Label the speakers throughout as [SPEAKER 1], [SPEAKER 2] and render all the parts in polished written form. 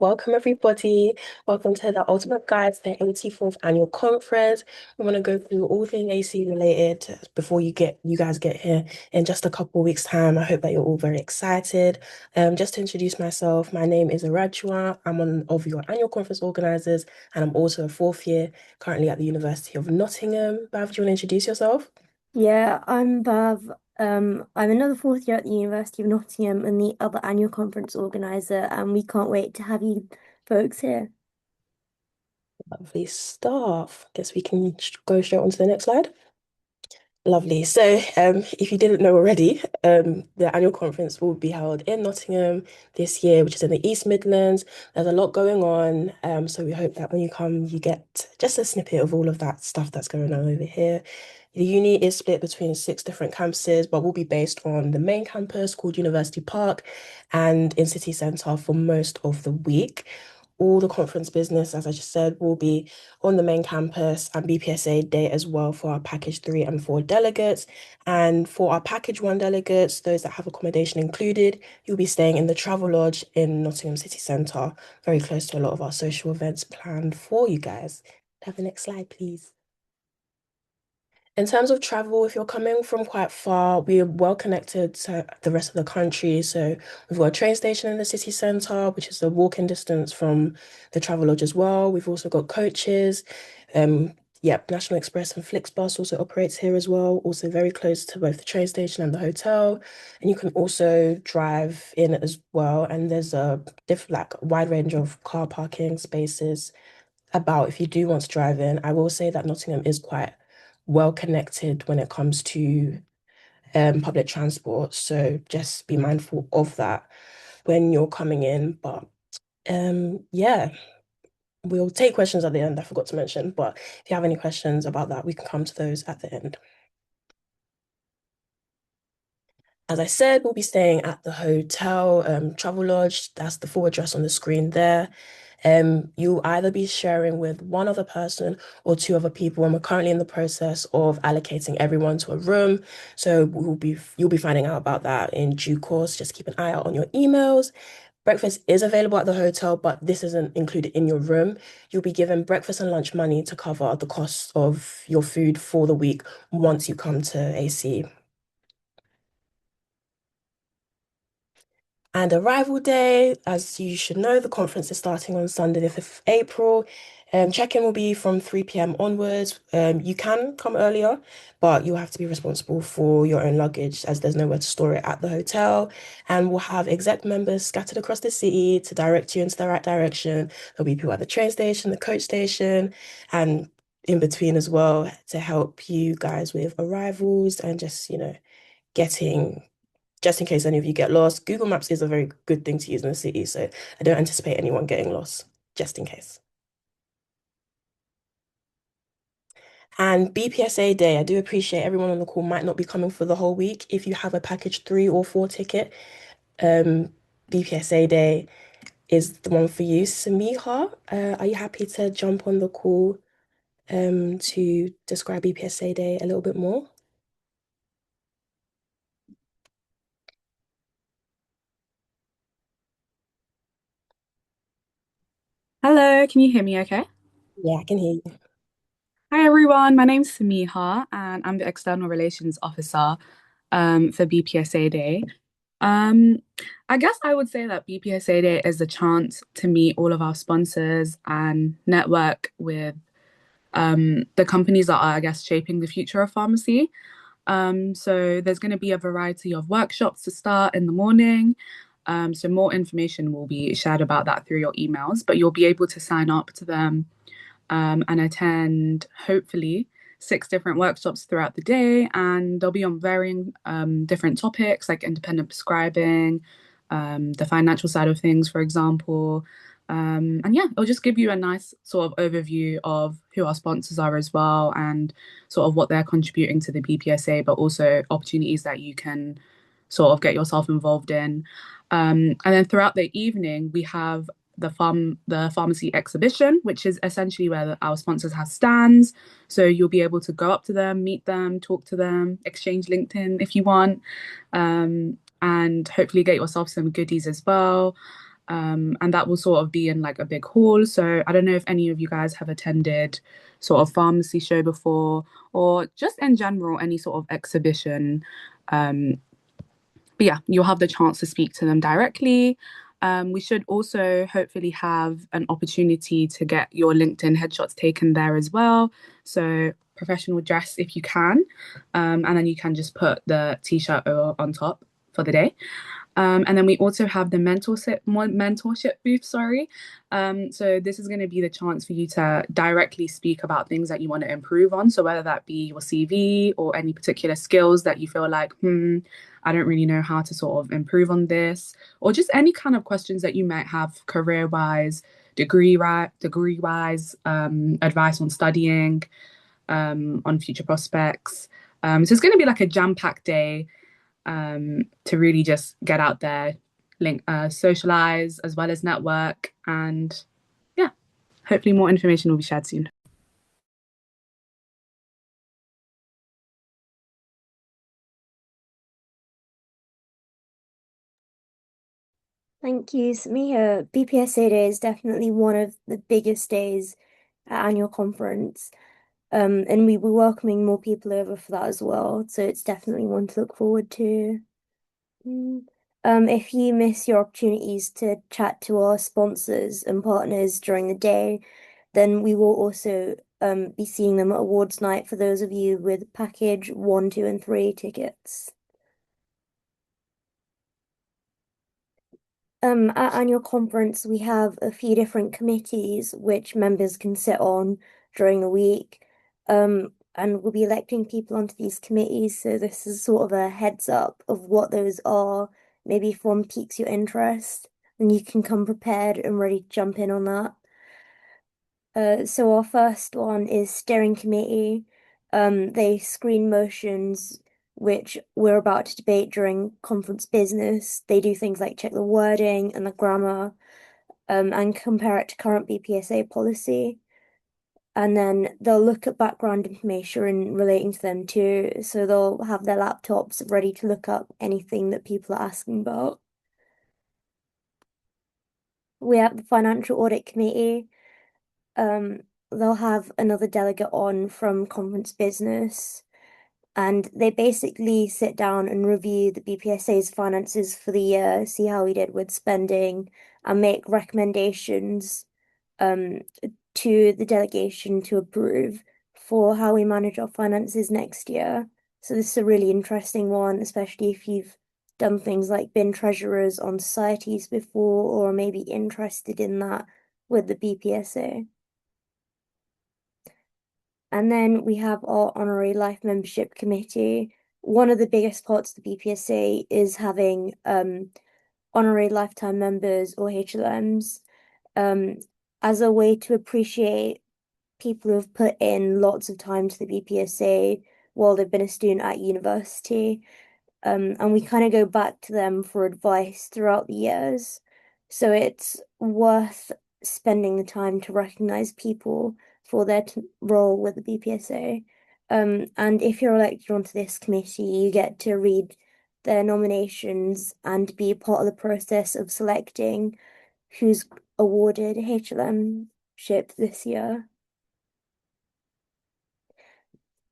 [SPEAKER 1] Welcome, everybody. Welcome to the Ultimate Guide to the 84th Annual Conference. We want to go through all things AC related before you guys get here in just a couple of weeks' time. I hope that you're all very excited. Just to introduce myself, my name is Arajua. I'm one of your annual conference organizers, and I'm also a fourth year currently at the University of Nottingham. Bav, do you want to introduce yourself?
[SPEAKER 2] Yeah, I'm Bav. I'm another fourth year at the University of Nottingham and the other annual conference organizer, and we can't wait to have you folks here.
[SPEAKER 1] Lovely stuff. Guess we can go straight on to the next slide. Lovely. So, if you didn't know already, the annual conference will be held in Nottingham this year, which is in the East Midlands. There's a lot going on, so we hope that when you come, you get just a snippet of all of that stuff that's going on over here. The uni is split between six different campuses, but will be based on the main campus called University Park and in City Centre for most of the week. All the conference business, as I just said, will be on the main campus and BPSA Day as well for our package 3 and 4 delegates. And for our package 1 delegates, those that have accommodation included, you'll be staying in the Travel Lodge in Nottingham City Centre, very close to a lot of our social events planned for you guys. Have the next slide, please. In terms of travel, if you're coming from quite far, we are well connected to the rest of the country. So we've got a train station in the city centre, which is a walking distance from the travel lodge as well. We've also got coaches. Yep, National Express and Flixbus also operates here as well, also very close to both the train station and the hotel. And you can also drive in as well. And there's a wide range of car parking spaces about if you do want to drive in. I will say that Nottingham is quite well connected when it comes to public transport. So just be mindful of that when you're coming in. But yeah, we'll take questions at the end. I forgot to mention, but if you have any questions about that, we can come to those at the end. As I said, we'll be staying at the hotel, Travel Lodge. That's the full address on the screen there. You'll either be sharing with one other person or two other people, and we're currently in the process of allocating everyone to a room. So you'll be finding out about that in due course. Just keep an eye out on your emails. Breakfast is available at the hotel, but this isn't included in your room. You'll be given breakfast and lunch money to cover the cost of your food for the week once you come to AC. And arrival day, as you should know, the conference is starting on Sunday, the 5th of April. Check-in will be from 3 p.m. onwards. You can come earlier, but you'll have to be responsible for your own luggage as there's nowhere to store it at the hotel. And we'll have exec members scattered across the city to direct you into the right direction. There'll be people at the train station, the coach station, and in between as well to help you guys with arrivals and just getting just in case any of you get lost. Google Maps is a very good thing to use in the city, so I don't anticipate anyone getting lost, just in case. And BPSA Day, I do appreciate everyone on the call might not be coming for the whole week. If you have a package 3 or 4 ticket, um, BPSA Day is the one for you. Samiha, are you happy to jump on the call to describe BPSA Day a little bit more?
[SPEAKER 3] Hello, can you hear me okay?
[SPEAKER 1] Yeah, I can hear you.
[SPEAKER 3] Hi everyone, my name's Samiha and I'm the External Relations Officer for BPSA Day. Um, I guess I would say that BPSA Day is a chance to meet all of our sponsors and network with the companies that are, I guess, shaping the future of pharmacy. So there's going to be a variety of workshops to start in the morning. So more information will be shared about that through your emails, but you'll be able to sign up to them and attend hopefully 6 different workshops throughout the day. And they'll be on varying different topics like independent prescribing, the financial side of things, for example. And yeah, it'll just give you a nice sort of overview of who our sponsors are as well and sort of what they're contributing to the BPSA, but also opportunities that you can sort of get yourself involved in. And then throughout the evening, we have the pharmacy exhibition, which is essentially where our sponsors have stands. So you'll be able to go up to them, meet them, talk to them, exchange LinkedIn if you want, and hopefully get yourself some goodies as well. And that will sort of be in like a big hall. So I don't know if any of you guys have attended sort of pharmacy show before, or just in general, any sort of exhibition. Um, but yeah, you'll have the chance to speak to them directly. We should also hopefully have an opportunity to get your LinkedIn headshots taken there as well. So professional dress if you can. And then you can just put the t-shirt on top for the day. And then we also have the mentorship booth, sorry. So this is going to be the chance for you to directly speak about things that you want to improve on. So whether that be your CV or any particular skills that you feel like, I don't really know how to sort of improve on this, or just any kind of questions that you might have career-wise, degree-wise, advice on studying, on future prospects. So it's going to be like a jam-packed day to really just get out there, socialize as well as network, and yeah, hopefully more information will be shared soon.
[SPEAKER 2] Thank you, Samia. BPSA Day is definitely one of the biggest days at annual conference. And we were welcoming more people over for that as well. So it's definitely one to look forward to. Mm. If you miss your opportunities to chat to our sponsors and partners during the day, then we will also be seeing them at awards night for those of you with package 1, 2, and 3 tickets. At annual conference, we have a few different committees which members can sit on during the week. And we'll be electing people onto these committees. So this is sort of a heads up of what those are. Maybe if one piques your interest, then you can come prepared and ready to jump in on that. So our first one is steering committee. They screen motions which we're about to debate during conference business. They do things like check the wording and the grammar, and compare it to current BPSA policy. And then they'll look at background information relating to them too. So they'll have their laptops ready to look up anything that people are asking about. We have the financial audit committee. They'll have another delegate on from conference business, and they basically sit down and review the BPSA's finances for the year, see how we did with spending, and make recommendations um, to the delegation to approve for how we manage our finances next year. So this is a really interesting one, especially if you've done things like been treasurers on societies before, or maybe interested in that with the BPSA. And then we have our honorary life membership committee. One of the biggest parts of the BPSA is having honorary lifetime members or HLMs as a way to appreciate people who have put in lots of time to the BPSA while they've been a student at university. And we kind of go back to them for advice throughout the years. So it's worth spending the time to recognize people for their role with the BPSA. And if you're elected onto this committee, you get to read their nominations and be a part of the process of selecting who's awarded HLM ship this year.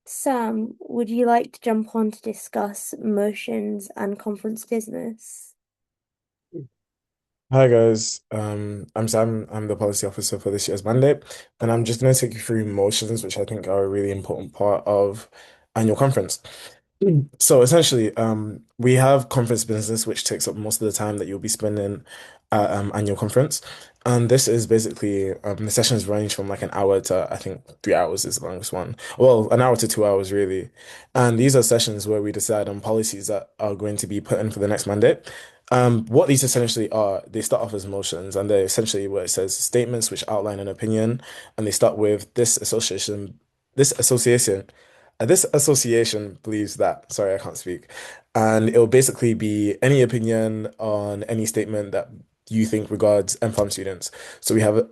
[SPEAKER 2] Sam, would you like to jump on to discuss motions and conference business?
[SPEAKER 4] Hi guys, I'm Sam. I'm the policy officer for this year's mandate, and I'm just going to take you through motions, which I think are a really important part of annual conference. So essentially, we have conference business, which takes up most of the time that you'll be spending at annual conference, and this is basically the sessions range from like an hour to I think 3 hours is the longest one. Well, an hour to 2 hours really, and these are sessions where we decide on policies that are going to be put in for the next mandate. What these essentially are, they start off as motions, and they're essentially where it says statements which outline an opinion, and they start with this association, this association believes that. Sorry, I can't speak, and it will basically be any opinion on any statement that you think regards MPharm students. So we have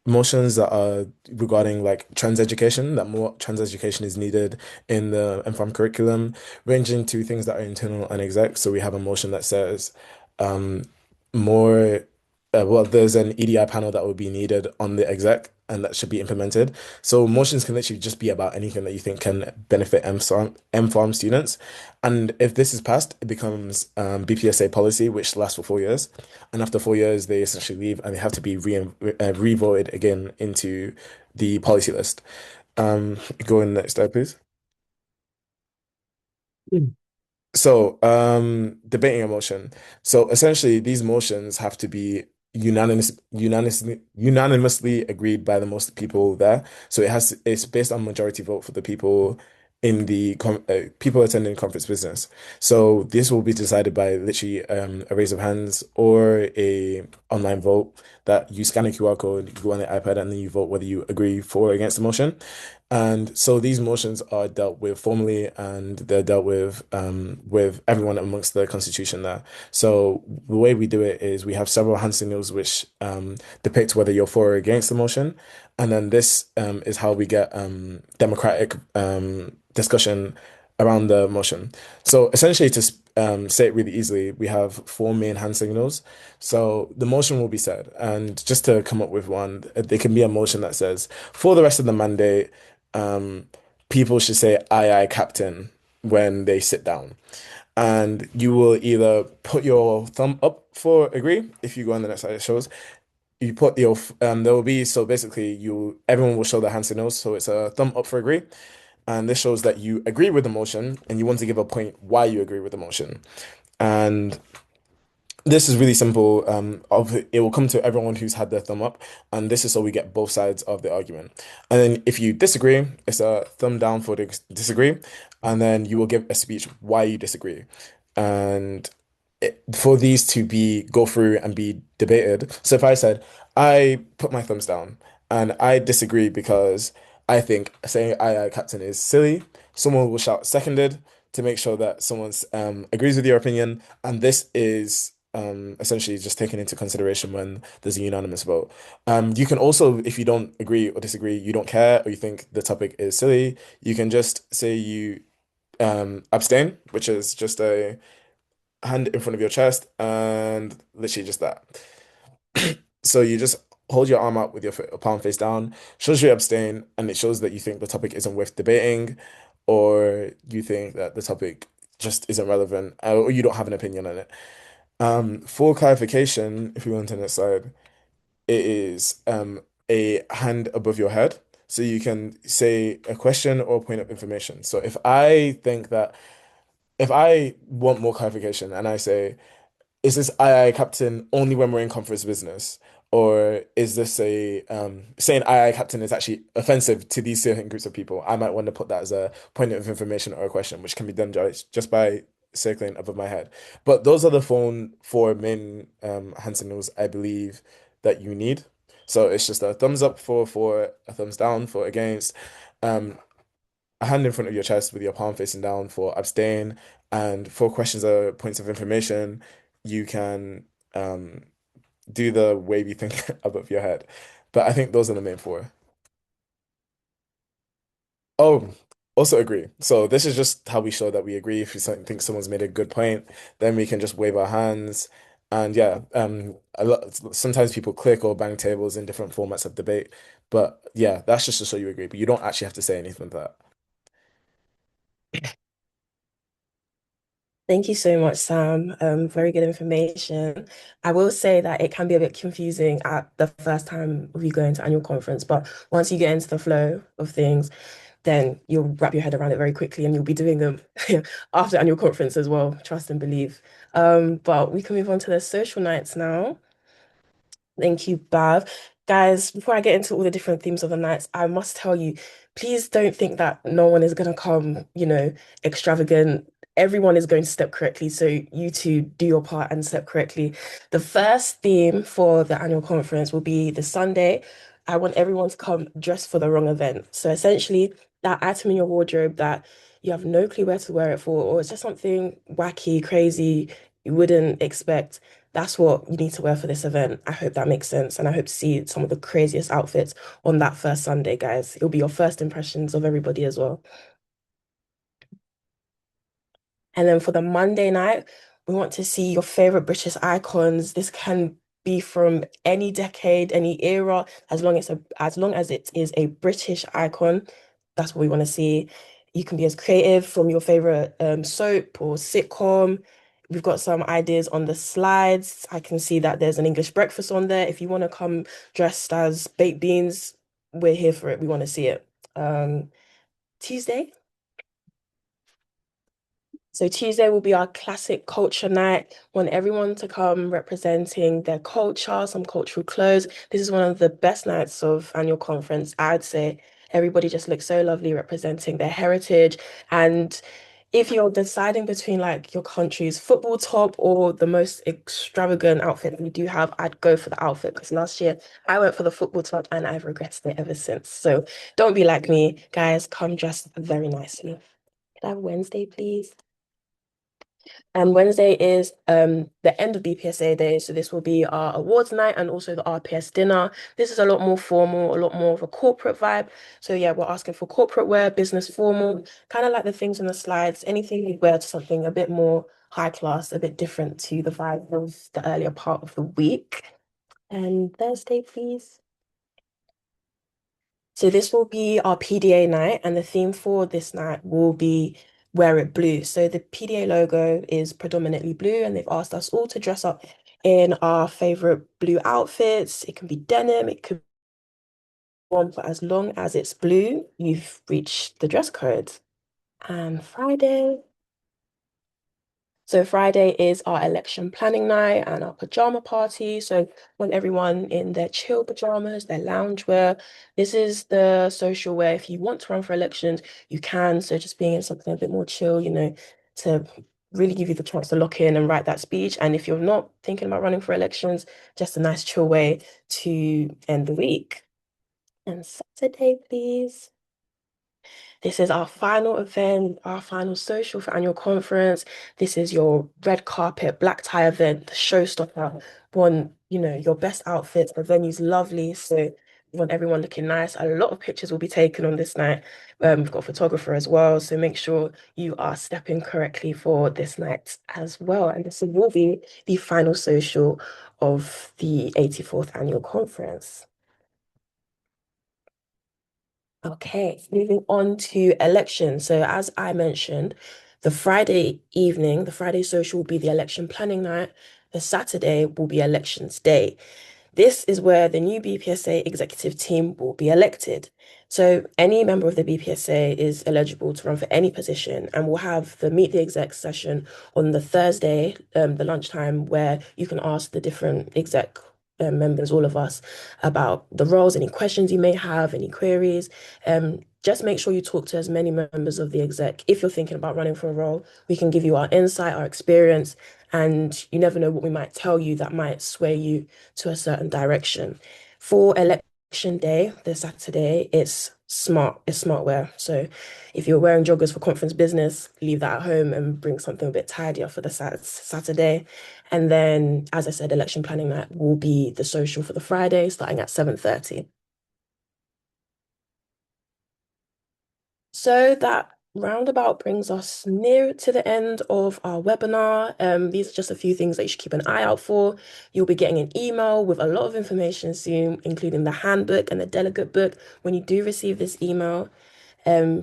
[SPEAKER 4] motions that are regarding like trans education, that more trans education is needed in the MPharm curriculum, ranging to things that are internal and exec. So we have a motion that says, um, more well, there's an EDI panel that would be needed on the exec and that should be implemented. So motions can literally just be about anything that you think can benefit M Farm students. And if this is passed, it becomes BPSA policy, which lasts for 4 years. And after 4 years, they essentially leave and they have to be re-voted again into the policy list. Go in next slide, please. So, debating a motion. So essentially, these motions have to be unanimously agreed by the most people there. So it's based on majority vote for the people in the people attending conference business. So this will be decided by literally a raise of hands or a online vote that you scan a QR code, you go on the iPad, and then you vote whether you agree for or against the motion. And so these motions are dealt with formally and they're dealt with everyone amongst the constitution there. So the way we do it is we have several hand signals which depict whether you're for or against the motion. And then this is how we get democratic discussion around the motion. So essentially to say it really easily, we have four main hand signals. So the motion will be said, and just to come up with one, there can be a motion that says, for the rest of the mandate, um, people should say aye, aye, Captain when they sit down. And you will either put your thumb up for agree. If you go on the next slide, it shows you put your there will be so basically everyone will show their hand signals. So it's a thumb up for agree. And this shows that you agree with the motion and you want to give a point why you agree with the motion. And this is really simple. It will come to everyone who's had their thumb up, and this is so we get both sides of the argument. And then if you disagree, it's a thumb down for disagree, and then you will give a speech why you disagree. And for these to be go through and be debated. So if I said I put my thumbs down and I disagree because I think saying aye, aye, Captain is silly, someone will shout seconded to make sure that someone's agrees with your opinion, and this is essentially just taken into consideration when there's a unanimous vote. You can also, if you don't agree or disagree, you don't care, or you think the topic is silly, you can just say you abstain, which is just a hand in front of your chest and literally just that. So you just hold your arm out with your palm face down, shows you abstain, and it shows that you think the topic isn't worth debating, or you think that the topic just isn't relevant, or you don't have an opinion on it. For clarification, if we want to the next slide, it is a hand above your head. So you can say a question or a point of information. So if I want more clarification and I say, is this aye aye Captain only when we're in conference business? Or is this a saying aye aye Captain is actually offensive to these certain groups of people? I might want to put that as a point of information or a question, which can be done just by circling above my head. But those are the four main hand signals I believe that you need. So it's just a thumbs up for a thumbs down for against, um, a hand in front of your chest with your palm facing down for abstain, and for questions or points of information, you can do the wavy thing above your head. But I think those are the main four. Oh, also agree. So this is just how we show that we agree. If think someone's made a good point, then we can just wave our hands. And yeah, sometimes people click or bang tables in different formats of debate. But yeah, that's just to show you agree. But you don't actually have to say anything like that.
[SPEAKER 1] Thank you so much, Sam. Very good information. I will say that it can be a bit confusing at the first time of you going to annual conference, but once you get into the flow of things, then you'll wrap your head around it very quickly and you'll be doing them after annual conference as well, trust and believe. But we can move on to the social nights now. Thank you, Bav. Guys, before I get into all the different themes of the nights, I must tell you, please don't think that no one is going to come, extravagant. Everyone is going to step correctly. So you two do your part and step correctly. The first theme for the annual conference will be the Sunday. I want everyone to come dressed for the wrong event. So essentially, that item in your wardrobe that you have no clue where to wear it for, or it's just something wacky, crazy, you wouldn't expect. That's what you need to wear for this event. I hope that makes sense. And I hope to see some of the craziest outfits on that first Sunday, guys. It'll be your first impressions of everybody as well. And then for the Monday night, We want to see your favorite British icons. This can be from any decade, any era, as long as it is a British icon. That's what we want to see. You can be as creative from your favorite soap or sitcom. We've got some ideas on the slides. I can see that there's an English breakfast on there. If you want to come dressed as baked beans, we're here for it. We want to see it. Tuesday. So Tuesday will be our classic culture night. Want everyone to come representing their culture, some cultural clothes. This is one of the best nights of annual conference, I'd say. Everybody just looks so lovely representing their heritage. And if you're deciding between like your country's football top or the most extravagant outfit we do have, I'd go for the outfit because last year I went for the football top and I've regretted it ever since. So don't be like me, guys. Come dressed very nicely. Could I have Wednesday, please? And Wednesday is the end of BPSA day. So this will be our awards night and also the RPS dinner. This is a lot more formal, a lot more of a corporate vibe. So yeah, we're asking for corporate wear, business formal, kind of like the things in the slides, anything you wear to something a bit more high class, a bit different to the vibe of the earlier part of the week. And Thursday, please. So this will be our PDA night, and the theme for this night will be Wear It Blue. So the PDA logo is predominantly blue, and they've asked us all to dress up in our favorite blue outfits. It can be denim, it could be one, but as long as it's blue, you've reached the dress code. And Friday. So Friday is our election planning night and our pajama party. So want everyone in their chill pajamas, their loungewear. This is the social wear. If you want to run for elections, you can. So just being in something a bit more chill, to really give you the chance to lock in and write that speech. And if you're not thinking about running for elections, just a nice chill way to end the week. And Saturday, please. This is our final event, our final social for annual conference. This is your red carpet, black tie event, the showstopper. Want, your best outfits. The venue's lovely, so we want everyone looking nice. A lot of pictures will be taken on this night. We've got a photographer as well, so make sure you are stepping correctly for this night as well. And this will be the final social of the 84th annual conference. Okay, moving on to elections. So as I mentioned, the Friday evening, the Friday social will be the election planning night. The Saturday will be elections day. This is where the new BPSA executive team will be elected. So any member of the BPSA is eligible to run for any position, and we'll have the Meet the Exec session on the Thursday, the lunchtime, where you can ask the different exec members, all of us, about the roles, any questions you may have, any queries. Just make sure you talk to as many members of the exec. If you're thinking about running for a role, we can give you our insight, our experience, and you never know what we might tell you that might sway you to a certain direction. For election day, the Saturday, it's smart wear. So if you're wearing joggers for conference business, leave that at home and bring something a bit tidier for the Saturday. And then, as I said, election planning night will be the social for the Friday, starting at 7:30. So that roundabout brings us near to the end of our webinar. These are just a few things that you should keep an eye out for. You'll be getting an email with a lot of information soon, including the handbook and the delegate book. When you do receive this email,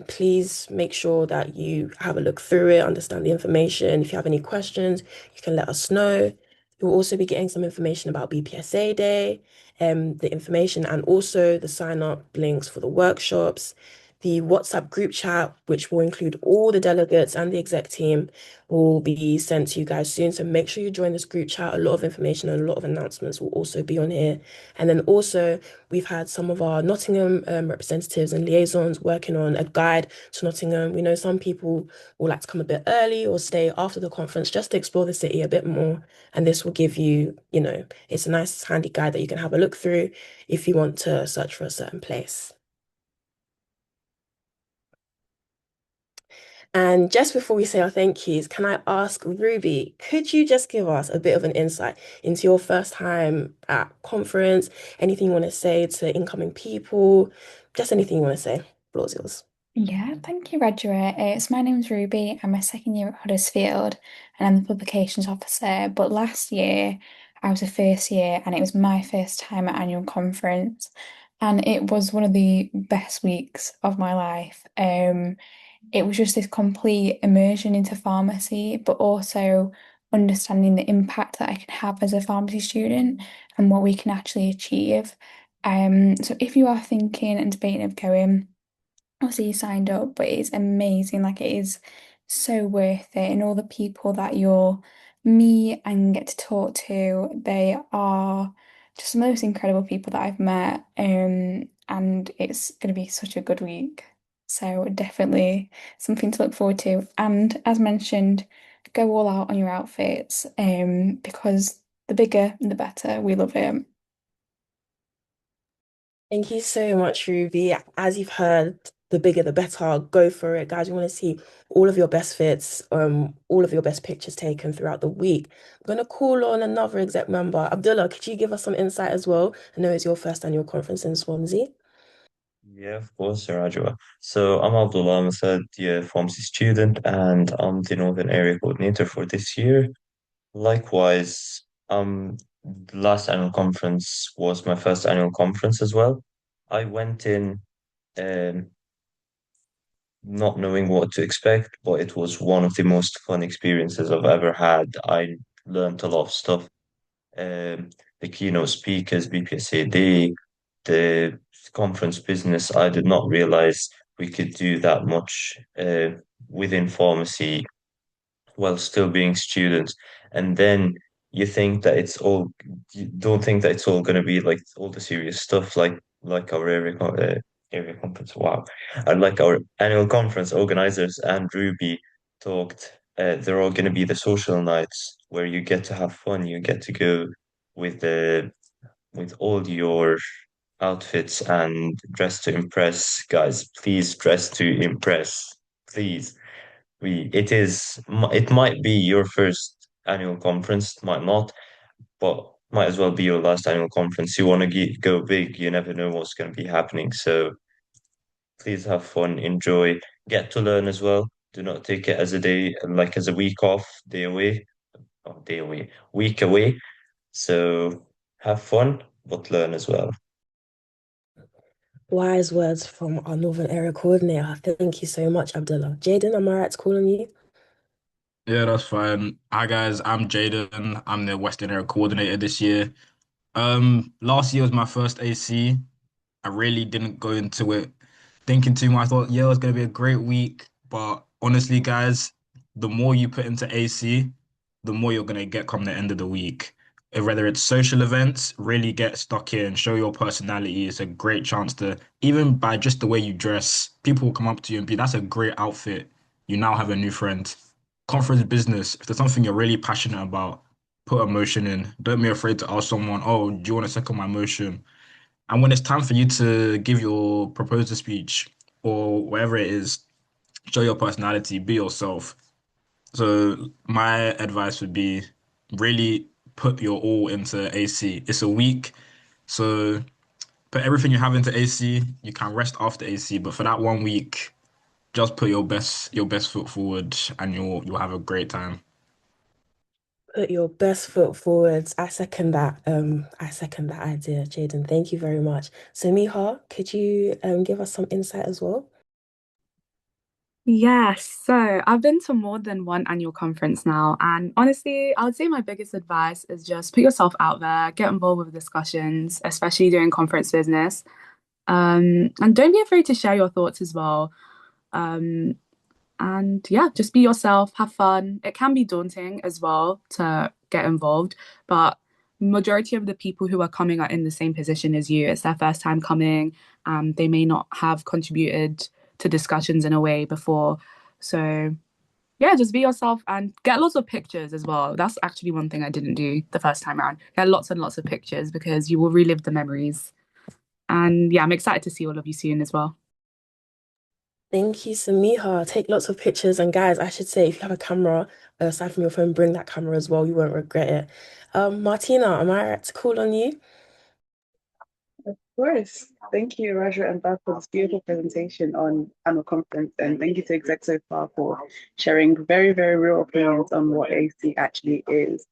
[SPEAKER 1] please make sure that you have a look through it, understand the information. If you have any questions, you can let us know. You'll also be getting some information about BPSA Day, the information and also the sign up links for the workshops. The WhatsApp group chat, which will include all the delegates and the exec team, will be sent to you guys soon. So make sure you join this group chat. A lot of information and a lot of announcements will also be on here. And then also, we've had some of our Nottingham representatives and liaisons working on a guide to Nottingham. We know some people will like to come a bit early or stay after the conference just to explore the city a bit more. And this will give you, it's a nice handy guide that you can have a look through if you want to search for a certain place. And just before we say our thank yous, can I ask Ruby, could you just give us a bit of an insight into your first time at conference? Anything you want to say to incoming people? Just anything you want to say. Floor's yours.
[SPEAKER 5] Yeah, thank you, Roger. So my name's Ruby. I'm a second year at Huddersfield and I'm the publications officer. But last year I was a first year and it was my first time at annual conference and it was one of the best weeks of my life. It was just this complete immersion into pharmacy, but also understanding the impact that I can have as a pharmacy student and what we can actually achieve. So if you are thinking and debating of going, obviously you signed up, but it's amazing. Like it is so worth it. And all the people that you'll meet and get to talk to, they are just the most incredible people that I've met. And it's going to be such a good week. So definitely something to look forward to. And as mentioned, go all out on your outfits, because the bigger the better. We love it.
[SPEAKER 1] Thank you so much, Ruby. As you've heard, the bigger the better. Go for it, guys. We want to see all of your best fits, all of your best pictures taken throughout the week. I'm gonna call on another exec member. Abdullah, could you give us some insight as well? I know it's your first annual conference in Swansea.
[SPEAKER 6] Yeah, of course, Rajwa. So I'm Abdullah, I'm a third year pharmacy student and I'm the Northern Area Coordinator for this year. Likewise, the last annual conference was my first annual conference as well. I went in um, not knowing what to expect, but it was one of the most fun experiences I've ever had. I learned a lot of stuff, the keynote speakers, BPSA Day, the conference business. I did not realize we could do that much within pharmacy while still being students. And then you don't think that it's all going to be like all the serious stuff, like our area conference. Wow, and like our annual conference organizers and Ruby talked. They're all going to be the social nights where you get to have fun. You get to go with the with all your outfits and dress to impress. Guys, please dress to impress. Please. It might be your first annual conference, might not, but might as well be your last annual conference. You want to go big, you never know what's going to be happening. So please have fun, enjoy, get to learn as well. Do not take it as a day, like as a week off, day away, week away. So have fun, but learn as well.
[SPEAKER 1] Wise words from our Northern Area Coordinator. Thank you so much, Abdullah. Jaden, am I right to call on you?
[SPEAKER 7] Yeah, that's fine. Hi guys, I'm Jaden. I'm the Western Area Coordinator this year. Last year was my first AC. I really didn't go into it thinking too much. I thought, yeah, it was gonna be a great week. But honestly, guys, the more you put into AC, the more you're gonna get come the end of the week. Whether it's social events, really get stuck in, show your personality. It's a great chance to, even by just the way you dress, people will come up to you and be, that's a great outfit. You now have a new friend. Conference business, if there's something you're really passionate about, put emotion in. Don't be afraid to ask someone, oh, do you want to second my motion? And when it's time for you to give your proposal speech or whatever it is, show your personality, be yourself. So my advice would be really put your all into AC. It's a week, so put everything you have into AC. You can rest after AC, but for that 1 week, just put your best foot forward and you'll have a great time.
[SPEAKER 1] Put your best foot forwards. I second that. I second that idea, Jaden. Thank you very much. So, Miha, could you give us some insight as well?
[SPEAKER 3] Yes, so I've been to more than one annual conference now, and honestly, I would say my biggest advice is just put yourself out there, get involved with discussions, especially during conference business. And don't be afraid to share your thoughts as well. Um, and yeah, just be yourself, have fun. It can be daunting as well to get involved, but majority of the people who are coming are in the same position as you. It's their first time coming. They may not have contributed to discussions in a way before. So yeah, just be yourself and get lots of pictures as well. That's actually one thing I didn't do the first time around. Get lots and lots of pictures because you will relive the memories. And yeah, I'm excited to see all of you soon as well.
[SPEAKER 1] Thank you, Samiha. Take lots of pictures. And guys, I should say, if you have a camera, aside from your phone, bring that camera as well. You won't regret it. Martina, am I right to call on you?
[SPEAKER 8] course. Thank you, Raja and Beth, for this beautiful presentation on annual conference. And thank you to exec so far for sharing very, very real opinions on what AC actually is.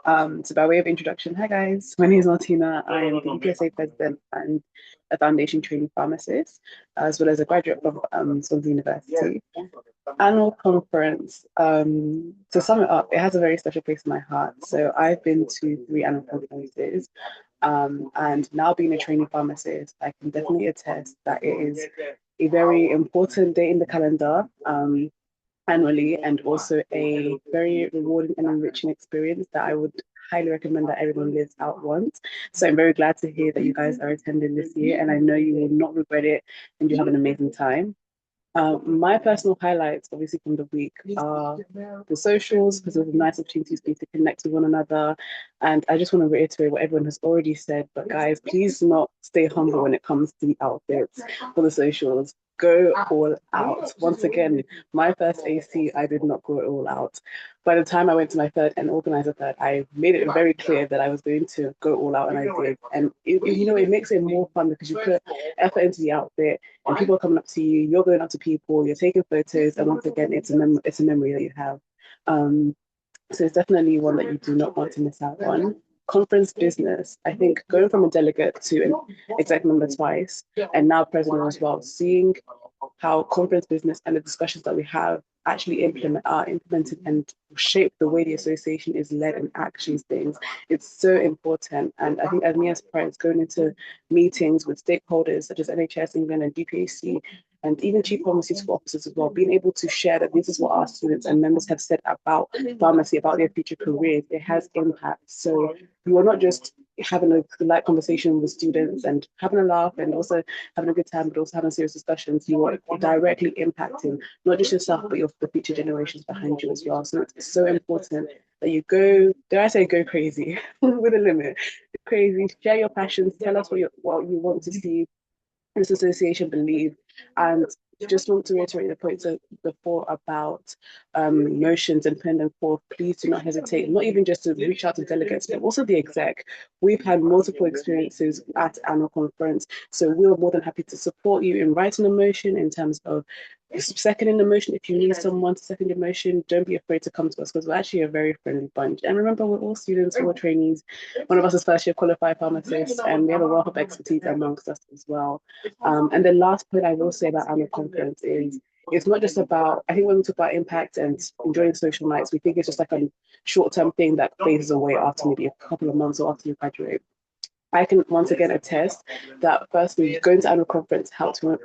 [SPEAKER 8] So by way of introduction, hi guys, my name is Martina. I am the EPSA president and a foundation training pharmacist, as well as a graduate from Swansea University. Annual conference, to sum it up, it has a very special place in my heart. So I've been to 3 annual conferences. And now being a trainee pharmacist, I can definitely attest that it is a very important day in the calendar. Annually, and also a very rewarding and enriching experience that I would highly recommend that everyone lives out once. So I'm very glad to hear that you guys are attending this year, and I know you will not regret it and you have an amazing time. My personal highlights, obviously, from the week are the socials, because it was a nice opportunity for me to connect with one another. And I just want to reiterate what everyone has already said. But guys, please do not stay humble when it comes to the outfits for the socials. Go all out. Once again, my first AC, I did not go all out. By the time I went to my third and organizer third, I made it very clear that I was going to go all out, and I did. And it makes it more fun because you put effort into the outfit, and people are coming up to you. You're going up to people. You're taking photos, and once again, it's a memory that you have. So it's definitely one that you do not want to miss out on. Conference business, I think going from a delegate to an exec member twice, and now president as well, seeing how conference business and the discussions that we have actually are implemented and shape the way the association is led and actions things. It's so important. And I think as me as parents going into meetings with stakeholders such as NHS England and DPAC, and even chief pharmaceutical officers as well, being able to share that this is what our students and members have said about pharmacy, about their future careers, it has impact. So you are not just having a light conversation with students and having a laugh and also having a good time, but also having serious discussions. You are directly impacting not just yourself, but the future generations behind you as well. So it's so important that you go, dare I say, go crazy with a limit. Crazy, share your passions, tell us what you want to see this association believe. And just want to reiterate the points before about motions and putting them forth. Please do not hesitate, not even just to reach out to delegates, but also the exec. We've had multiple experiences at annual conference, so we're more than happy to support you in writing a motion in terms of seconding the motion. If you need someone to second your motion, don't be afraid to come to us because we're actually a very friendly bunch. And remember, we're all students, we're all trainees. One of us is first year qualified pharmacists, and we have a wealth of expertise amongst us as well. And the last point I will say about annual conference is it's not just about, I think when we talk about impact and enjoying social nights, we think it's just like a short-term thing that fades away after maybe a couple of months or after you graduate. I can once again attest that firstly, going to annual conference helps me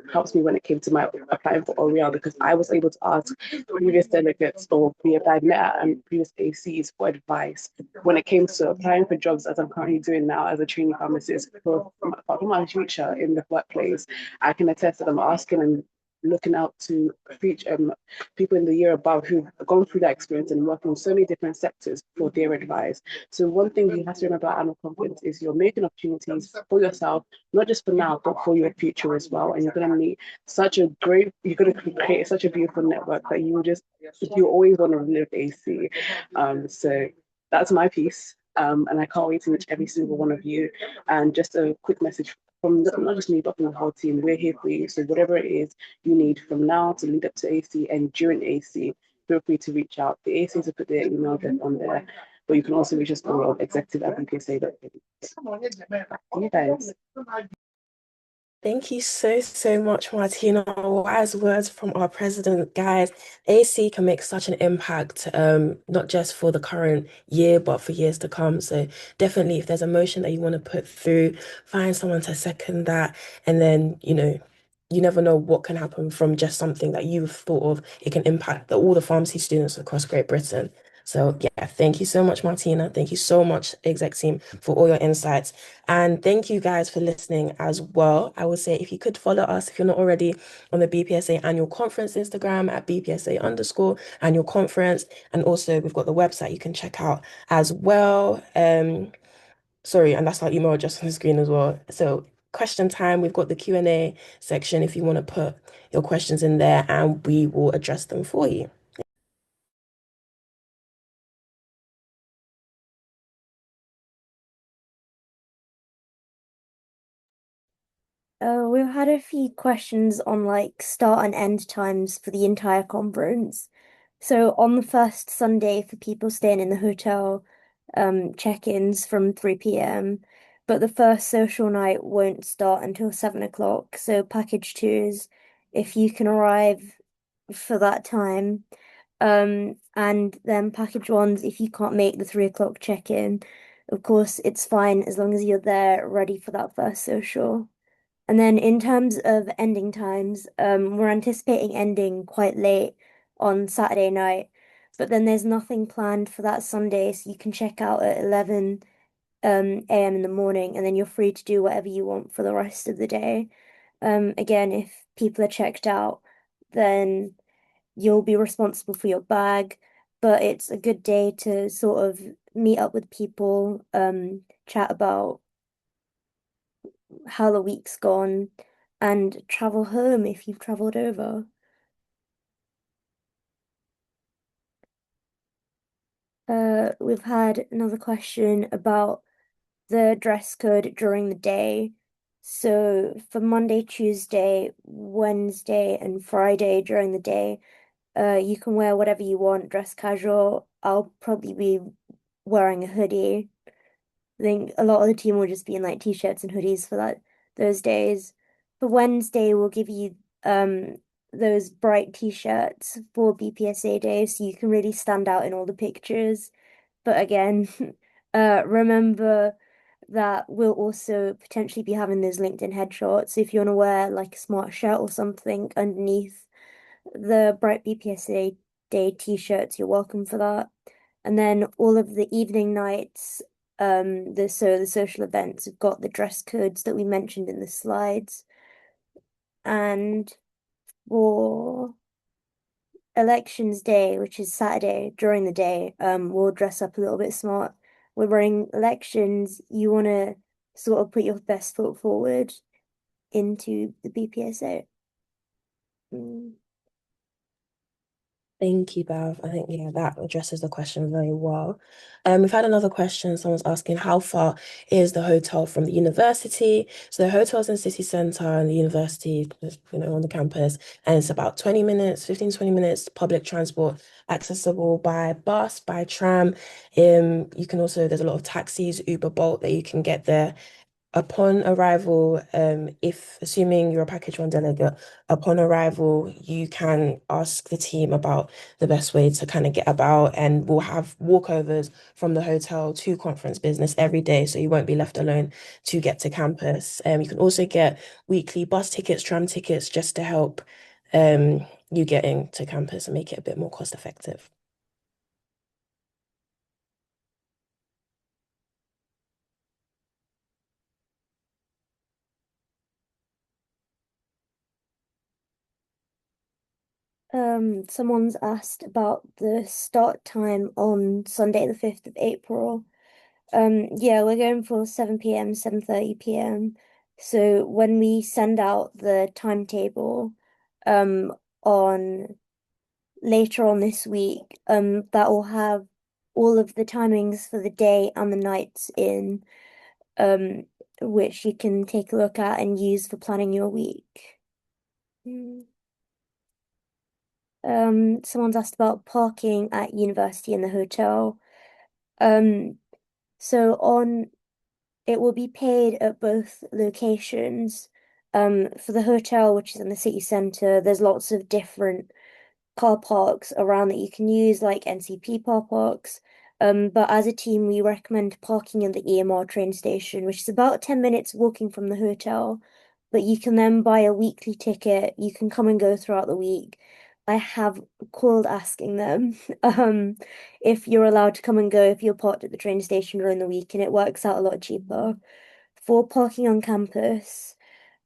[SPEAKER 8] when it came to my applying for L'Oreal, because I was able to ask previous delegates or that I've met and previous ACs for advice when it came to applying for jobs, as I'm currently doing now as a trainee pharmacist for my future in the workplace. I can attest that I'm asking and looking out to people in the year above who've gone through that experience and working in so many different sectors for their advice. So one thing you have to remember about annual conference is you're making opportunities for yourself, not just for now, but for your future as well. And you're going to meet you're going to create such a beautiful network that you always want to live AC. So that's my piece. And I can't wait to meet every single one of you. And just a quick message from not just me, but from the whole team. We're here for you. So whatever it is you need from now to lead up to AC and during AC, feel free to reach out. The ACs will put their email address on there, but you can also reach us on executive@bpsa.com. You guys.
[SPEAKER 1] Thank you so much, Martina. Wise words from our president, guys. AC can make such an impact, not just for the current year, but for years to come. So definitely, if there's a motion that you want to put through, find someone to second that. And then, you never know what can happen from just something that you've thought of. It can impact all the pharmacy students across Great Britain. So yeah, thank you so much, Martina. Thank you so much, exec team, for all your insights. And thank you guys for listening as well. I would say if you could follow us, if you're not already, on the BPSA annual conference Instagram at BPSA_annual conference. And also we've got the website you can check out as well. Sorry, and that's our email address on the screen as well. So question time, we've got the Q&A section if you want to put your questions in there and we will address them for you.
[SPEAKER 2] We've had a few questions on like start and end times for the entire conference. So on the first Sunday for people staying in the hotel, check-ins from 3 p.m. But the first social night won't start until 7 o'clock. So package twos, if you can arrive for that time. And then package ones, if you can't make the 3 o'clock check-in, of course it's fine as long as you're there ready for that first social. And then in terms of ending times, we're anticipating ending quite late on Saturday night, but then there's nothing planned for that Sunday, so you can check out at 11 a.m. in the morning, and then you're free to do whatever you want for the rest of the day. Again, if people are checked out, then you'll be responsible for your bag, but it's a good day to sort of meet up with people, chat about how the week's gone, and travel home if you've traveled over. We've had another question about the dress code during the day. So for Monday, Tuesday, Wednesday, and Friday during the day, you can wear whatever you want, dress casual. I'll probably be wearing a hoodie. I think a lot of the team will just be in like t-shirts and hoodies for those days. For Wednesday, we'll give you those bright t-shirts for BPSA Day so you can really stand out in all the pictures. But again, remember that we'll also potentially be having those LinkedIn headshots. So if you want to wear like a smart shirt or something underneath the bright BPSA Day t-shirts, you're welcome for that. And then all of the evening nights, the social events have got the dress codes that we mentioned in the slides. And for elections day, which is Saturday during the day, we'll dress up a little bit smart. We're running elections, you wanna sort of put your best foot forward into the BPSA. Mm.
[SPEAKER 1] Thank you, Bev. I think, yeah, that addresses the question very well. We've had another question. Someone's asking, how far is the hotel from the university? So the hotel's in city centre and the university is, on the campus. And it's about 20 minutes, 15, 20 minutes, public transport accessible by bus, by tram. You can also, there's a lot of taxis, Uber, Bolt that you can get there. Upon arrival, if assuming you're a package one delegate, upon arrival, you can ask the team about the best way to kind of get about, and we'll have walkovers from the hotel to conference business every day, so you won't be left alone to get to campus. You can also get weekly bus tickets, tram tickets, just to help you getting to campus and make it a bit more cost effective.
[SPEAKER 2] Someone's asked about the start time on Sunday, the 5th of April. Yeah, we're going for 7 p.m., 7:30 p.m. So when we send out the timetable, um, on later on this week, that will have all of the timings for the day and the nights in, um, which you can take a look at and use for planning your week. Mm. Someone's asked about parking at university and the hotel. Um, so on it will be paid at both locations. For the hotel, which is in the city centre, there's lots of different car parks around that you can use, like NCP car parks. But as a team, we recommend parking in the EMR train station, which is about 10 minutes walking from the hotel. But you can then buy a weekly ticket. You can come and go throughout the week. I have called asking them if you're allowed to come and go if you're parked at the train station during the week, and it works out a lot cheaper. For parking on campus,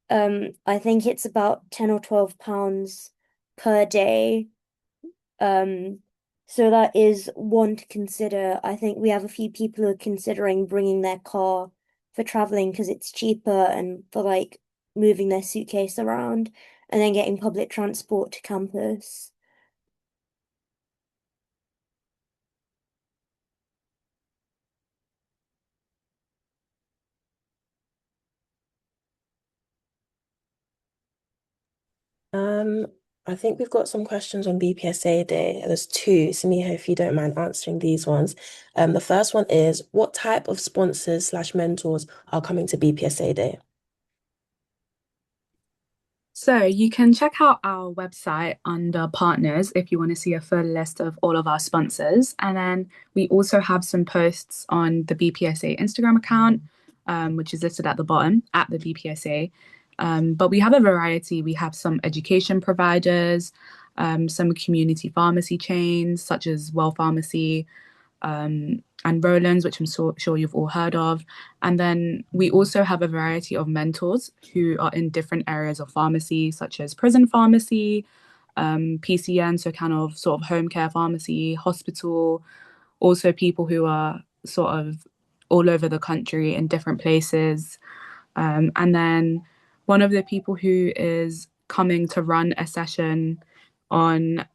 [SPEAKER 2] I think it's about 10 or 12 pounds per day. Um, so that is one to consider. I think we have a few people who are considering bringing their car for traveling because it's cheaper and for like moving their suitcase around and then getting public transport to campus.
[SPEAKER 1] Um, I think we've got some questions on BPSA Day. There's two. Samiha, if you don't mind answering these ones. The first one is, what type of sponsors slash mentors are coming to BPSA Day?
[SPEAKER 3] So you can check out our website under partners if you want to see a full list of all of our sponsors. And then we also have some posts on the BPSA Instagram account, which is listed at the bottom at the BPSA. But we have a variety. We have some education providers, some community pharmacy chains such as Well Pharmacy, and Roland's, which I'm sure you've all heard of. And then we also have a variety of mentors who are in different areas of pharmacy, such as prison pharmacy, PCN, so kind of sort of home care pharmacy, hospital, also people who are sort of all over the country in different places. And then one of the people who is coming to run a session on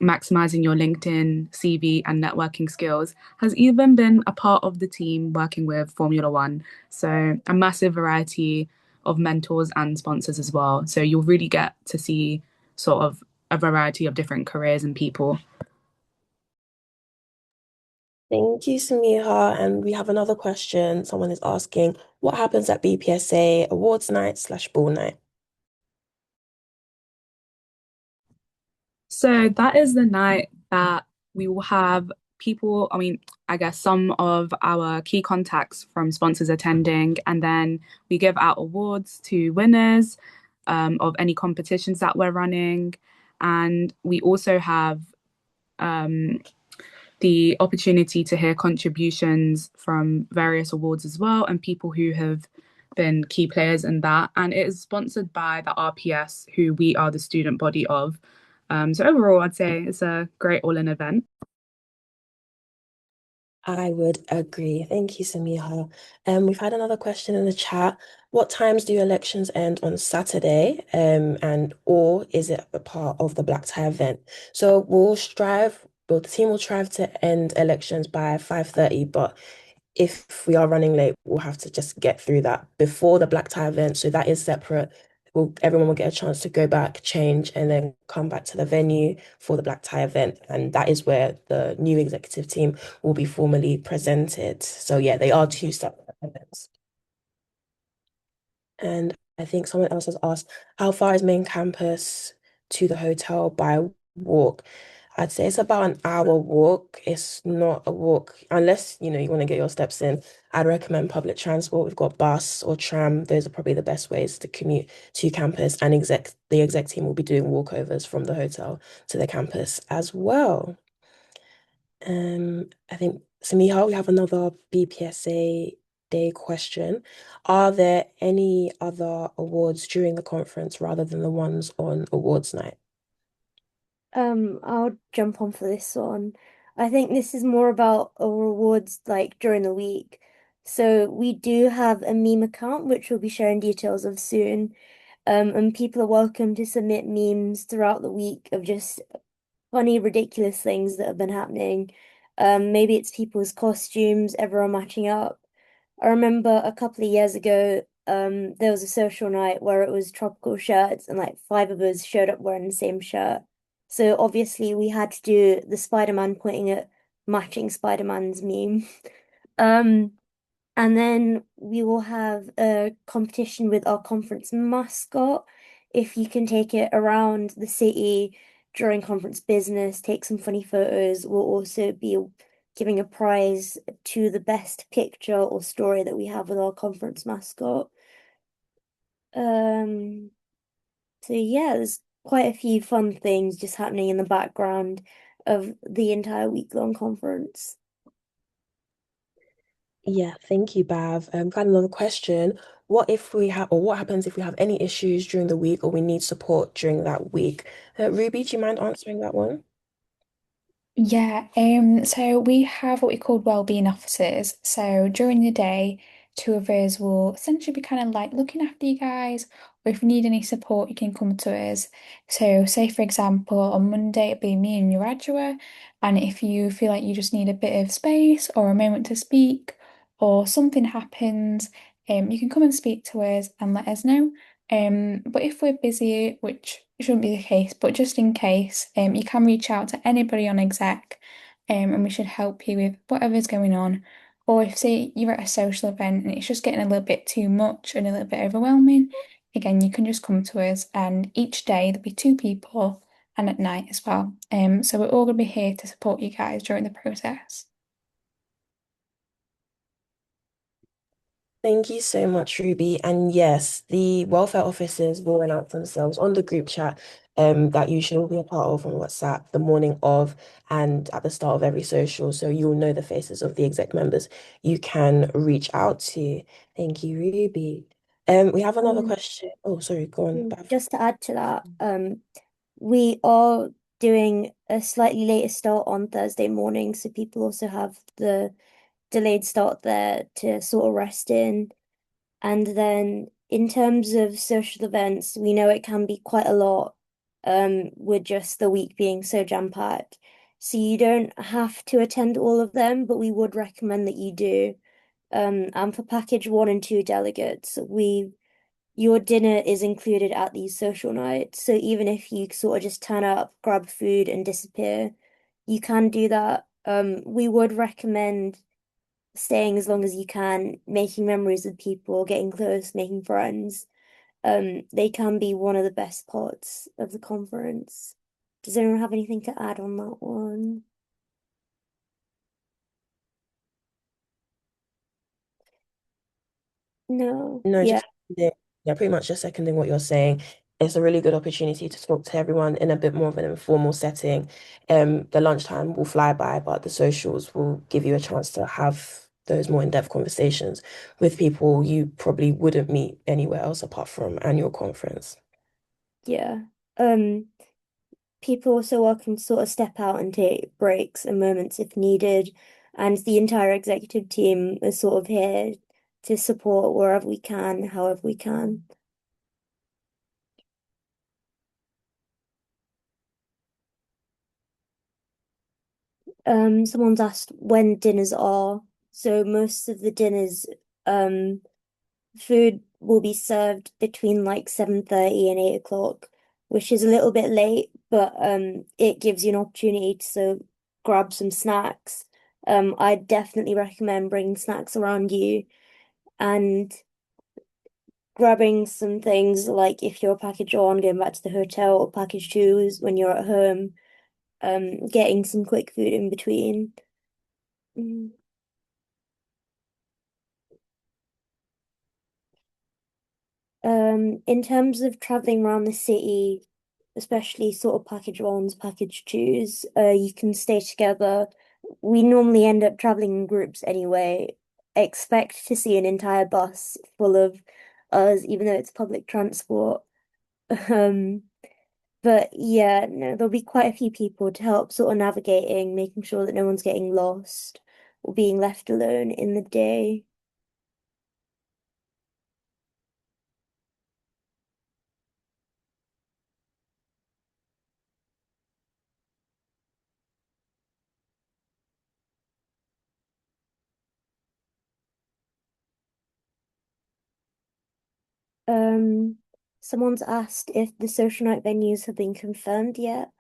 [SPEAKER 3] maximizing your LinkedIn CV and networking skills has even been a part of the team working with Formula One. So a massive variety of mentors and sponsors as well. So you'll really get to see sort of a variety of different careers and people.
[SPEAKER 1] Thank you, Samiha. And we have another question. Someone is asking, what happens at BPSA awards night slash ball night?
[SPEAKER 3] So that is the night that we will have people, I mean, I guess some of our key contacts from sponsors attending, and then we give out awards to winners of any competitions that we're running. And we also have um, the opportunity to hear contributions from various awards as well, and people who have been key players in that. And it is sponsored by the RPS, who we are the student body of. So overall, I'd say it's a great all-in event.
[SPEAKER 1] I would agree. Thank you, Samiha. We've had another question in the chat. What times do elections end on Saturday? And or is it a part of the black tie event? So the team will strive to end elections by 5:30, but if we are running late, we'll have to just get through that before the black tie event. So that is separate. Everyone will get a chance to go back, change, and then come back to the venue for the black tie event. And that is where the new executive team will be formally presented. So yeah, they are two separate events. And I think someone else has asked, how far is main campus to the hotel by walk? I'd say it's about an hour walk. It's not a walk unless, you want to get your steps in. I'd recommend public transport. We've got bus or tram. Those are probably the best ways to commute to campus. And the exec team will be doing walkovers from the hotel to the campus as well. I think, Samiha, we have another BPSA Day question. Are there any other awards during the conference rather than the ones on awards night?
[SPEAKER 2] I'll jump on for this one. I think this is more about rewards like during the week. So we do have a meme account which we'll be sharing details of soon. And people are welcome to submit memes throughout the week of just funny, ridiculous things that have been happening. Maybe it's people's costumes, everyone matching up. I remember a couple of years ago, there was a social night where it was tropical shirts and like five of us showed up wearing the same shirt. So obviously we had to do the Spider-Man pointing at matching Spider-Man's meme. Um, and then we will have a competition with our conference mascot. If you can take it around the city during conference business, take some funny photos. We'll also be giving a prize to the best picture or story that we have with our conference mascot. So yeah, there's quite a few fun things just happening in the background of the entire week-long conference.
[SPEAKER 1] Yeah, thank you, Bav. Got another question. What happens if we have any issues during the week or we need support during that week? Ruby, do you mind answering that one?
[SPEAKER 5] Yeah, so we have what we call wellbeing officers. So during the day, two of us will essentially be kind of like looking after you guys, or if you need any support, you can come to us. So say for example, on Monday it'd be me and Urajua, and if you feel like you just need a bit of space or a moment to speak, or something happens, you can come and speak to us and let us know. But if we're busy, which it shouldn't be the case, but just in case, you can reach out to anybody on exec, and we should help you with whatever's going on. Or if, say, you're at a social event and it's just getting a little bit too much and a little bit overwhelming, again, you can just come to us, and each day there'll be two people, and at night as well. So we're all going to be here to support you guys during the process.
[SPEAKER 1] Thank you so much, Ruby. And yes, the welfare officers will announce themselves on the group chat that you should all be a part of on WhatsApp the morning of and at the start of every social. So you'll know the faces of the exec members you can reach out to. Thank you, Ruby. We have another
[SPEAKER 2] Um,
[SPEAKER 1] question. Oh, sorry, go on, Bev.
[SPEAKER 2] just to add to that, we are doing a slightly later start on Thursday morning, so people also have the delayed start there to sort of rest in. And then in terms of social events, we know it can be quite a lot, with just the week being so jam-packed. So you don't have to attend all of them, but we would recommend that you do. And for package 1 and 2 delegates, your dinner is included at these social nights. So even if you sort of just turn up, grab food and disappear, you can do that. We would recommend staying as long as you can, making memories with people, getting close, making friends. They can be one of the best parts of the conference. Does anyone have anything to add on that one? No.
[SPEAKER 1] No,
[SPEAKER 2] Yeah.
[SPEAKER 1] yeah, pretty much just seconding what you're saying. It's a really good opportunity to talk to everyone in a bit more of an informal setting. The lunchtime will fly by, but the socials will give you a chance to have those more in-depth conversations with people you probably wouldn't meet anywhere else apart from annual conference.
[SPEAKER 2] Yeah. Um, People also welcome to sort of step out and take breaks and moments if needed. And the entire executive team is sort of here to support wherever we can, however we can. Someone's asked when dinners are. So most of the dinners, um, food will be served between like 7:30 and 8 o'clock, which is a little bit late, but it gives you an opportunity to grab some snacks. I definitely recommend bringing snacks around you and grabbing some things like if you're package on, going back to the hotel, or package twos when you're at home, getting some quick food in between. Mm. In terms of traveling around the city, especially sort of package ones, package twos, you can stay together. We normally end up traveling in groups anyway. Expect to see an entire bus full of us, even though it's public transport. Um, but yeah, no, there'll be quite a few people to help sort of navigating, making sure that no one's getting lost or being left alone in the day. Um, Someone's asked if the social night venues have been confirmed yet.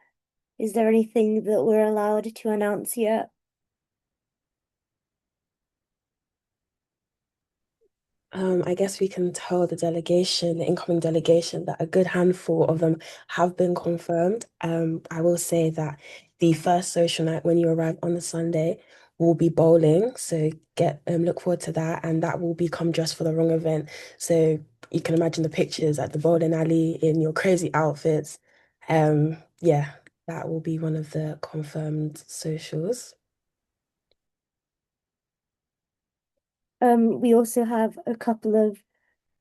[SPEAKER 2] Is there anything that we're allowed to announce yet?
[SPEAKER 1] I guess we can tell the incoming delegation, that a good handful of them have been confirmed. I will say that the first social night when you arrive on the Sunday will be bowling, so get look forward to that, and that will become Dressed for the Wrong event. So you can imagine the pictures at the bowling alley in your crazy outfits. Yeah, that will be one of the confirmed socials.
[SPEAKER 2] We also have a couple of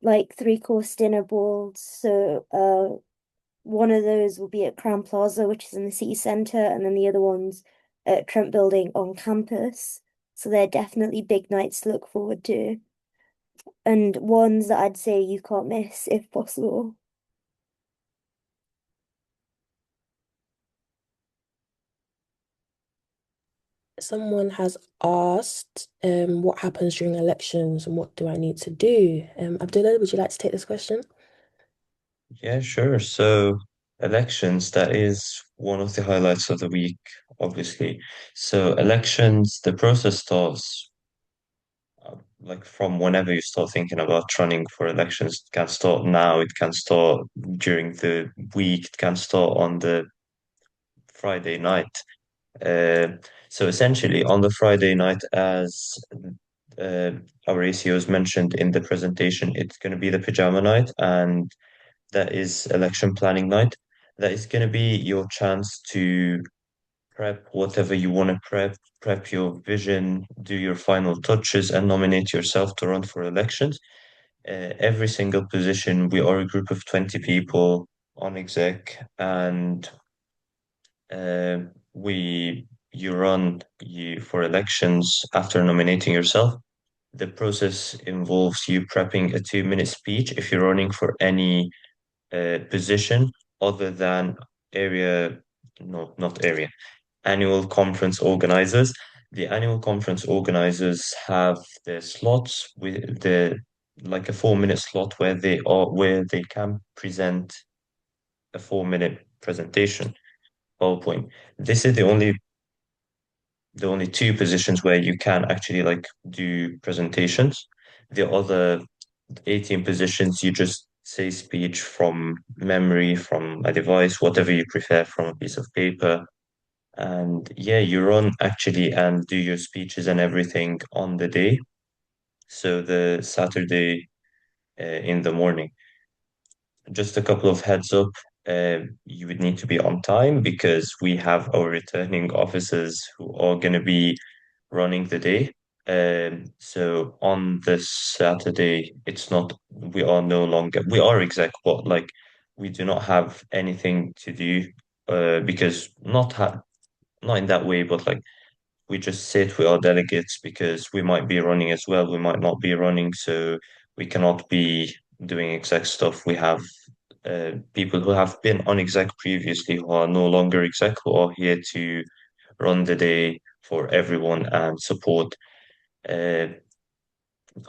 [SPEAKER 2] like three-course dinner balls. So one of those will be at Crown Plaza, which is in the city centre, and then the other one's at Trent Building on campus. So they're definitely big nights to look forward to, and ones that I'd say you can't miss if possible.
[SPEAKER 1] Someone has asked, what happens during elections and what do I need to do? Abdullah, would you like to take this question?
[SPEAKER 6] Yeah, sure. So Elections, that is one of the highlights of the week, obviously. So elections, the process starts like from whenever you start thinking about running for elections. It can start now, it can start during the week, it can start on the Friday night. Uh, so essentially, on the Friday night, as uh, our ACOs mentioned in the presentation, it's going to be the pajama night, and that is election planning night. That is going to be your chance to prep whatever you want to prep your vision, do your final touches, and nominate yourself to run for elections. Every single position, we are a group of 20 people on exec, and uh, you run for elections after nominating yourself. The process involves you prepping a 2-minute speech if you're running for any position other than area, no, not area, annual conference organizers. The annual conference organizers have the slots with the like a 4-minute slot where they can present a 4-minute presentation PowerPoint. This is the only two positions where you can actually like do presentations. The other 18 positions, you just say speech from memory, from a device, whatever you prefer, from a piece of paper. And yeah, you run actually and do your speeches and everything on the day. So the Saturday in the morning. Just a couple of heads up. You would need to be on time because we have our returning officers who are going to be running the day. So on this Saturday, we are exec, but like we do not have anything to do because not in that way, but like we just sit with our delegates because we might be running as well, we might not be running, so we cannot be doing exec stuff. We have people who have been on exec previously who are no longer exec who are here to run the day for everyone and support. Uh,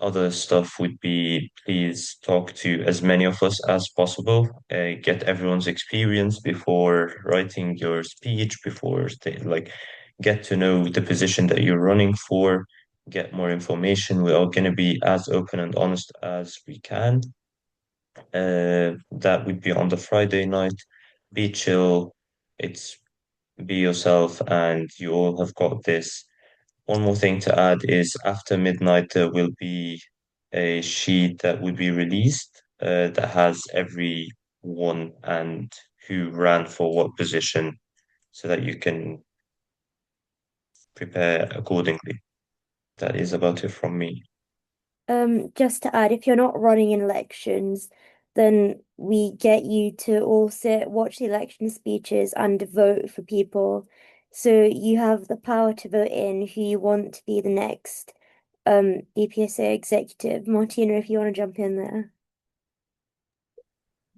[SPEAKER 6] Other stuff would be please talk to as many of us as possible, get everyone's experience before writing your speech, get to know the position that you're running for, get more information. We are going to be as open and honest as we can. That would be on the Friday night. Be chill. It's be yourself, and you all have got this. One more thing to add is after midnight, there will be a sheet that will be released that has everyone and who ran for what position so that you can prepare accordingly. That is about it from me.
[SPEAKER 2] Just to add, if you're not running in elections, then we get you to all sit, watch the election speeches, and vote for people. So you have the power to vote in who you want to be the next BPSA executive. Martina, if you want to jump in there.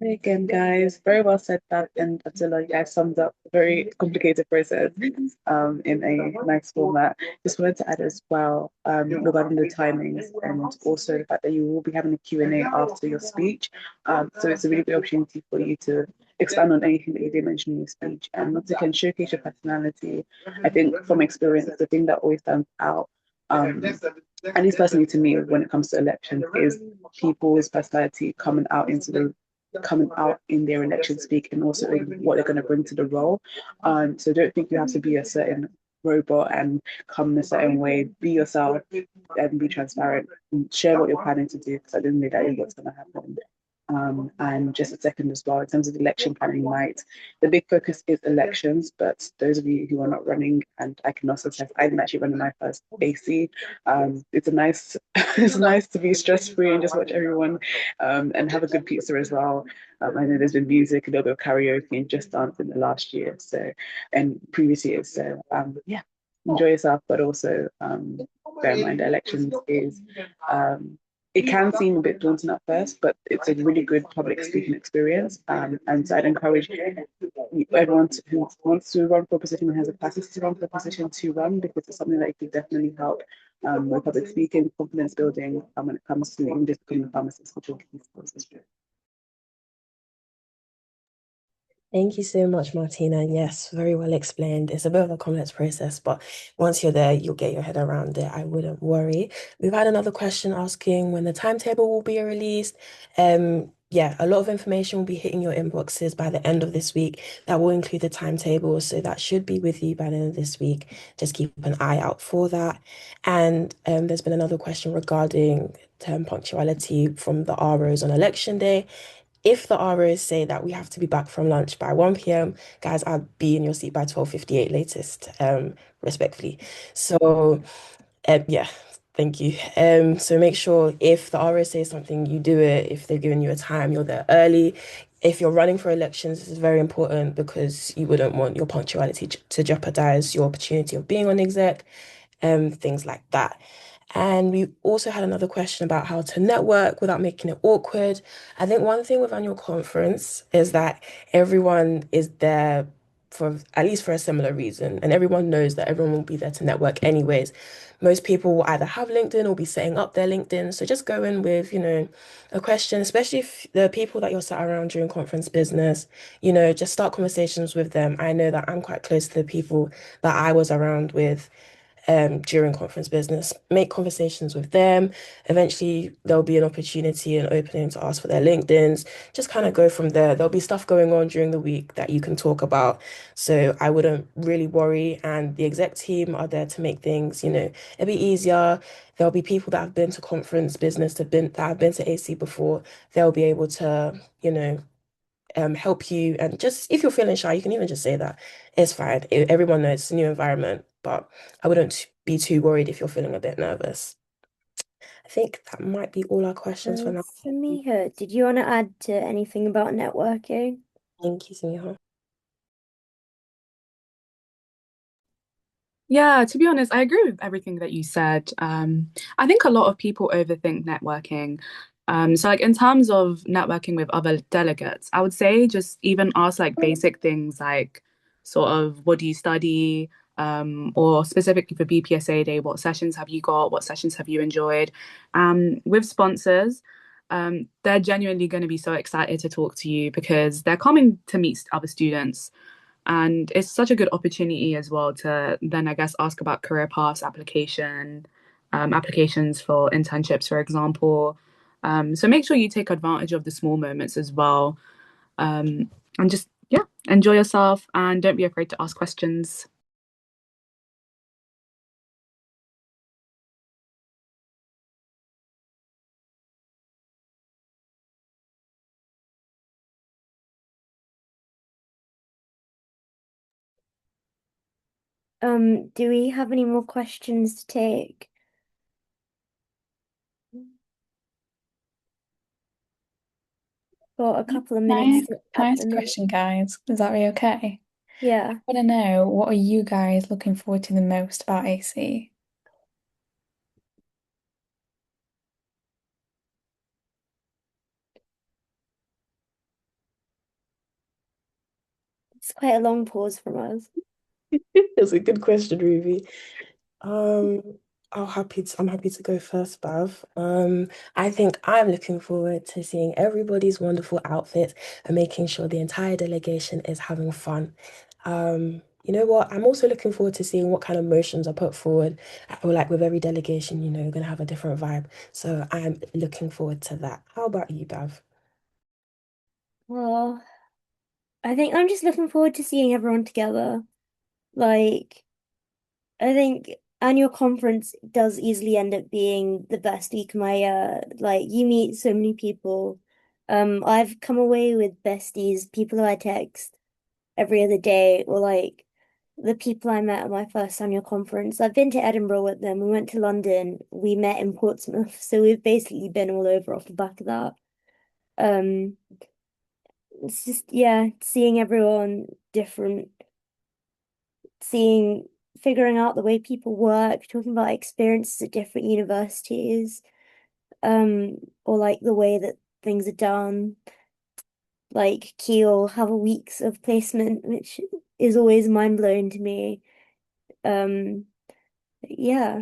[SPEAKER 8] Hey again, guys. Very well said that, and Attila, you guys summed up a very complicated process in a nice format. Just wanted to add as well regarding the timings and also the fact that you will be having a Q&A after your speech. So it's a really good opportunity for you to expand on anything that you did mention in your speech and once again showcase your personality. I think from experience, the thing that always stands out, at least personally to me, when it comes to elections, is people's personality coming out in their election speak and also in what they're going to bring to the role. So don't think you have to be a certain robot and come in a certain way. Be yourself and be transparent and share what you're planning to do because I don't think that is what's going to happen. And just a second as well, in terms of election planning night, the big focus is elections, but those of you who are not running, and I can also test, I'm actually running my first AC. It's a nice, it's nice to be stress-free and just watch everyone and have a good pizza as well. I know there's been music, a little bit of karaoke and just dance in the last year, so, and previous years. So yeah, enjoy yourself, but also bear in mind elections is it can seem a bit daunting at first, but it's a really good public speaking experience. And so I'd encourage everyone who wants to run for a position and has a capacity to run for a position to run because it's something that could definitely help with public speaking, confidence building when it comes to even just becoming a pharmacist, which will be
[SPEAKER 1] Thank you so much, Martina. Yes, very well explained. It's a bit of a complex process, but once you're there, you'll get your head around it. I wouldn't worry. We've had another question asking when the timetable will be released. Yeah, a lot of information will be hitting your inboxes by the end of this week. That will include the timetable, so that should be with you by the end of this week. Just keep an eye out for that. And there's been another question regarding term punctuality from the ROs on election day. If the ROs say that we have to be back from lunch by 1 p.m., guys, I'll be in your seat by 12:58 latest, respectfully. So, yeah, thank you. So make sure if the RO says something, you do it. If they're giving you a time, you're there early. If you're running for elections, this is very important because you wouldn't want your punctuality to jeopardize your opportunity of being on exec, things like that. And we also had another question about how to network without making it awkward. I think one thing with annual conference is that everyone is there for at least for a similar reason, and everyone knows that everyone will be there to network anyways. Most people will either have LinkedIn or be setting up their LinkedIn. So just go in with, a question, especially if the people that you're sat around during conference business, just start conversations with them. I know that I'm quite close to the people that I was around with during conference business. Make conversations with them. Eventually, there'll be an opportunity and opening to ask for their LinkedIns. Just kind of go from there. There'll be stuff going on during the week that you can talk about. So I wouldn't really worry. And the exec team are there to make things, a bit easier. There'll be people that have been to conference business, that have been to AC before. They'll be able to, help you. And just if you're feeling shy, you can even just say that. It's fine. Everyone knows it's a new environment, but I wouldn't be too worried if you're feeling a bit nervous. I think that might be all our questions for now.
[SPEAKER 2] Samiha, did you want to add to anything about networking?
[SPEAKER 1] Thank you, Samiha.
[SPEAKER 3] Yeah, to be honest, I agree with everything that you said. I think a lot of people overthink networking. So like in terms of networking with other delegates, I would say just even ask like basic things like sort of what do you study? Or specifically for BPSA Day, what sessions have you got? What sessions have you enjoyed? With sponsors, they're genuinely going to be so excited to talk to you because they're coming to meet other students. And it's such a good opportunity as well to then, I guess, ask about career paths, applications for internships, for example. So make sure you take advantage of the small moments as well. And just, yeah, enjoy yourself and don't be afraid to ask questions.
[SPEAKER 2] Do we have any more questions to take? Got a couple of minutes
[SPEAKER 5] Can
[SPEAKER 2] at
[SPEAKER 5] I
[SPEAKER 2] the
[SPEAKER 5] ask a
[SPEAKER 2] minute.
[SPEAKER 5] question, guys? Is that be okay?
[SPEAKER 2] Yeah.
[SPEAKER 5] I want to know, what are you guys looking forward to the most about AC?
[SPEAKER 2] It's quite a long pause from us.
[SPEAKER 1] That's a good question, Ruby. Um, I'm happy to go first, Bav. I think I'm looking forward to seeing everybody's wonderful outfits and making sure the entire delegation is having fun. You know what? I'm also looking forward to seeing what kind of motions are put forward. I feel like with every delegation, you're gonna have a different vibe. So I'm looking forward to that. How about you, Bav?
[SPEAKER 2] Well, I think I'm just looking forward to seeing everyone together. Like, I think annual conference does easily end up being the best week of my year. Like, you meet so many people. I've come away with besties, people who I text every other day, or like the people I met at my first annual conference. I've been to Edinburgh with them. We went to London. We met in Portsmouth. So we've basically been all over off the back of that. Um, it's just, yeah, seeing everyone different, seeing, figuring out the way people work, talking about experiences at different universities, or like the way that things are done. Like Kiel have a weeks of placement, which is always mind blowing to me. Um, yeah,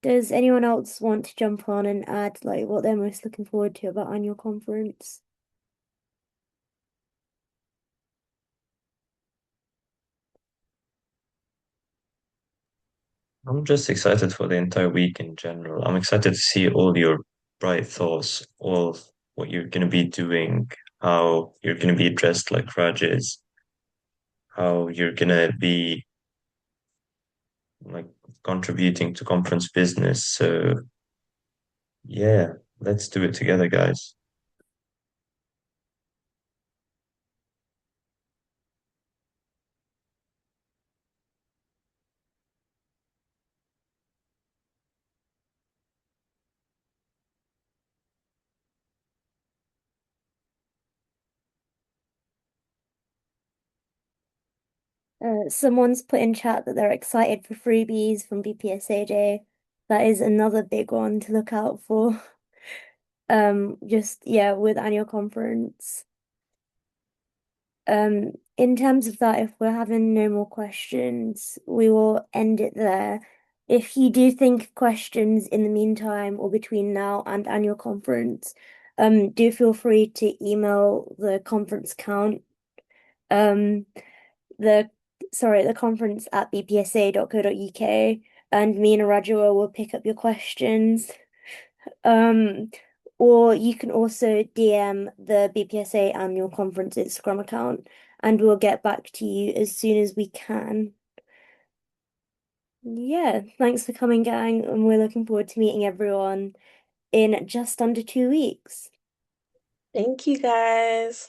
[SPEAKER 2] Does anyone else want to jump on and add like what they're most looking forward to about annual conference?
[SPEAKER 6] I'm just excited for the entire week in general. I'm excited to see all your bright thoughts, all what you're going to be doing, how you're going to be dressed like Raj is, how you're going to be like contributing to conference business. So, yeah, let's do it together, guys.
[SPEAKER 2] Someone's put in chat that they're excited for freebies from BPSA Day. That is another big one to look out for. Just yeah, with annual conference. In terms of that, if we're having no more questions, we will end it there. If you do think of questions in the meantime or between now and annual conference, do feel free to email the conference count. The the conference at bpsa.co.uk, and me and Rajua will pick up your questions. Or you can also DM the BPSA annual conference Instagram account, and we'll get back to you as soon as we can. Yeah, thanks for coming, gang, and we're looking forward to meeting everyone in just under 2 weeks.
[SPEAKER 1] Thank you, guys.